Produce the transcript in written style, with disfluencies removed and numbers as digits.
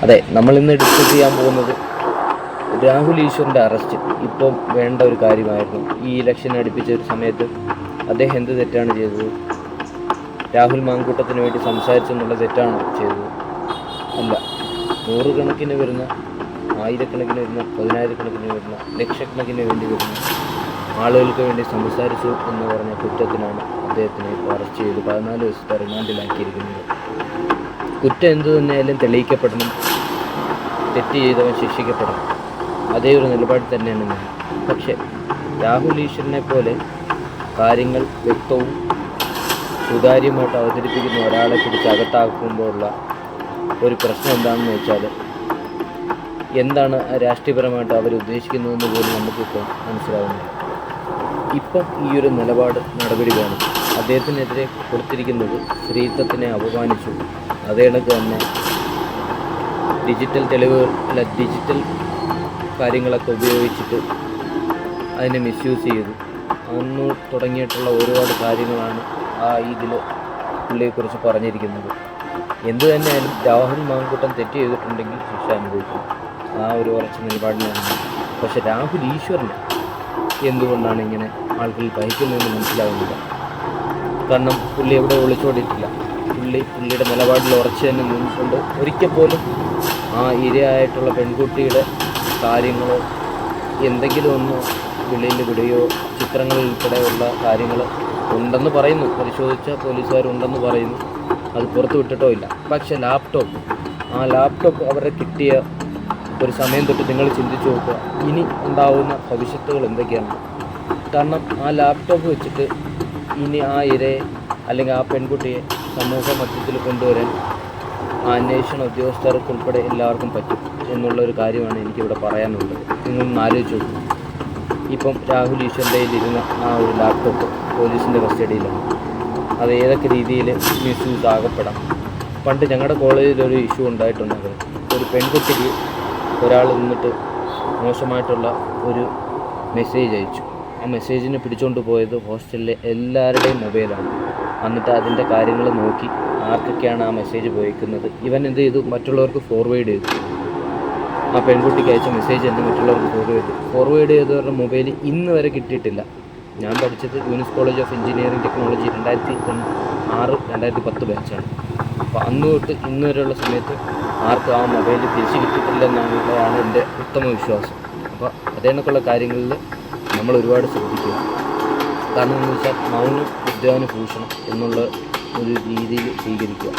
അതെ, നമ്മൾ ഇന്ന് ഡിസ്കസ് ചെയ്യാൻ പോകുന്നത് രാഹുൽ ഈശ്വറിൻ്റെ അറസ്റ്റ് ഇപ്പം വേണ്ട ഒരു കാര്യമായിരുന്നു. ഈ ഇലക്ഷൻ അടുപ്പിച്ച ഒരു സമയത്ത് അദ്ദേഹം എന്ത് തെറ്റാണ് ചെയ്തത്? രാഹുൽ മാങ്കൂട്ടത്തിന് വേണ്ടി സംസാരിച്ചെന്നുള്ള തെറ്റാണോ ചെയ്തത്? അല്ല. നൂറുകണക്കിന് വരുന്ന, ആയിരക്കണക്കിന് വരുന്ന, പതിനായിരക്കണക്കിന് വരുന്ന, ലക്ഷക്കണക്കിന് വേണ്ടി വരുന്ന ആളുകൾക്ക് വേണ്ടി സംസാരിച്ചു എന്ന് പറഞ്ഞ കുറ്റത്തിനാണ് അദ്ദേഹത്തിനെ അറസ്റ്റ് ചെയ്ത് 14 ദിവസത്തെ റിമാൻഡിലാക്കിയിരിക്കുന്നത്. കുറ്റം എന്തു തന്നെയായാലും തെളിയിക്കപ്പെടണം, തെറ്റ് ചെയ്തവൻ ശിക്ഷിക്കപ്പെടണം. അതേ ഒരു നിലപാട് തന്നെയാണ് ഞാൻ. പക്ഷേ രാഹുൽ ഈശ്വറിനെ പോലെ കാര്യങ്ങൾ വ്യക്തവും സുതാര്യമായിട്ട് അവതരിപ്പിക്കുന്ന ഒരാളെ പിടിച്ച് അകത്താക്കുമ്പോഴുള്ള ഒരു പ്രശ്നം എന്താണെന്ന് വെച്ചാൽ, എന്താണ് രാഷ്ട്രീയപരമായിട്ട് അവർ ഉദ്ദേശിക്കുന്നതെന്ന് പോലും നമുക്കിപ്പോൾ മനസ്സിലാവുന്നില്ല. ഇപ്പം ഈ ഒരു നിലപാട് നടപടി വേണം. അദ്ദേഹത്തിനെതിരെ കൊടുത്തിരിക്കുന്നത് സ്ത്രീത്വത്തിനെ അപമാനിച്ചു, അതേ കണക്ക് തന്നെ ഡിജിറ്റൽ കാര്യങ്ങളൊക്കെ ഉപയോഗിച്ചിട്ട് അതിനെ മിസ്യൂസ് ചെയ്തു അന്ന് തുടങ്ങിയിട്ടുള്ള ഒരുപാട് കാര്യങ്ങളാണ് ഇതിൽ പുള്ളിയെക്കുറിച്ച് പറഞ്ഞിരിക്കുന്നത്. എന്തു തന്നെയായാലും രാഹുൽ മാങ്കൂട്ടം തെറ്റ് ചെയ്തിട്ടുണ്ടെങ്കിൽ ശിക്ഷ അനുഭവിക്കും. ഒരു ഉറച്ച നിലപാടിലാണ്. പക്ഷെ രാഹുൽ ഈശ്വറിനെ എന്തുകൊണ്ടാണ് ഇങ്ങനെ ആൾക്കാർ ഭയക്കുന്നതെന്ന് മനസ്സിലാകുന്നില്ല. കാരണം പുള്ളി എവിടെ ഒളിച്ചോടിയിട്ടില്ല. പുള്ളിയുടെ നിലപാടിൽ ഉറച്ച് തന്നെ നിന്നിട്ടുണ്ട്. ഒരിക്കൽ പോലും ഇരയായിട്ടുള്ള പെൺകുട്ടിയുടെ കാര്യങ്ങളോ എന്തെങ്കിലും ഒന്ന് വെളിയിൽ വിടുകയോ ചിത്രങ്ങളിൽ ഉൾപ്പെടെയുള്ള കാര്യങ്ങൾ ഉണ്ടെന്ന് പറയുന്നു. പരിശോധിച്ച പോലീസുകാരുണ്ടെന്ന് പറയുന്നു. അത് പുറത്ത് വിട്ടിട്ടോ ഇല്ല. പക്ഷേ ലാപ്ടോപ്പ് അവരെ കിട്ടിയ ഒരു സമയം തൊട്ട് നിങ്ങൾ ചിന്തിച്ചു നോക്കുക, ഇനി ഉണ്ടാവുന്ന ഭവിഷ്യത്തുകൾ എന്തൊക്കെയാണ്. കാരണം ലാപ്ടോപ്പ് വെച്ചിട്ട് ഇനി ഇരയെ അല്ലെങ്കിൽ പെൺകുട്ടിയെ സമൂഹ മധ്യത്തിൽ കൊണ്ടുവരാൻ അന്വേഷണ ഉദ്യോഗസ്ഥർക്കുൾപ്പെടെ എല്ലാവർക്കും പറ്റും എന്നുള്ളൊരു കാര്യമാണ് എനിക്കിവിടെ പറയാനുള്ളത്. നിങ്ങളൊന്ന് ആലോചിച്ച് നോക്കും. ഇപ്പം രാഹുൽ ഈശ്വറിൻ്റെ കയ്യിലിരുന്ന ഒരു ലാപ്ടോപ്പ് പോലീസിൻ്റെ കസ്റ്റഡിയിലാണ്. അത് ഏതൊക്കെ രീതിയിൽ മിസ്യൂസ് ആകപ്പെടാം. പണ്ട് ഞങ്ങളുടെ കോളേജിലൊരു ഇഷ്യൂ ഉണ്ടായിട്ടുണ്ടായിരുന്നു. ഒരു പെൺകുട്ടിക്ക് ഒരാൾ നിന്നിട്ട് മോശമായിട്ടുള്ള ഒരു മെസ്സേജ് അയച്ചു. ആ മെസ്സേജിന് പിടിച്ചുകൊണ്ട് പോയത് ഹോസ്റ്റലിലെ എല്ലാവരുടെയും മൊബൈലാണ്. എന്നിട്ട് അതിൻ്റെ കാര്യങ്ങൾ നോക്കി ആർക്കൊക്കെയാണ് ആ മെസ്സേജ് പോയിരിക്കുന്നത് ഇവൻ എന്ത് ചെയ്തു, മറ്റുള്ളവർക്ക് ഫോർവേഡ് ചെയ്തു. ആ പെൺകുട്ടിക്ക് അയച്ച മെസ്സേജ് തന്നെ മറ്റുള്ളവർക്ക് ഫോർവേഡ് ചെയ്തവരുടെ മൊബൈൽ ഇന്ന് വരെ കിട്ടിയിട്ടില്ല. ഞാൻ പഠിച്ചത് Yunus college of engineering technology 2006-2010 ബാച്ചാണ്. അപ്പോൾ അന്ന് തൊട്ട് ഇന്ന് വരെയുള്ള സമയത്ത് ആർക്കും ആ മൊബൈൽ തിരിച്ച് കിട്ടിയിട്ടില്ലെന്നുള്ളതാണ് എൻ്റെ ഉത്തമ വിശ്വാസം. അപ്പോൾ അതേണക്കുള്ള കാര്യങ്ങളിൽ നമ്മൾ ഒരുപാട് ശ്രദ്ധിക്കുക. കാരണം എന്ന് വെച്ചാൽ മൗനം വിദ്വാനുഭൂഷണം എന്നുള്ള ഒരു രീതിയിൽ സ്വീകരിക്കുക.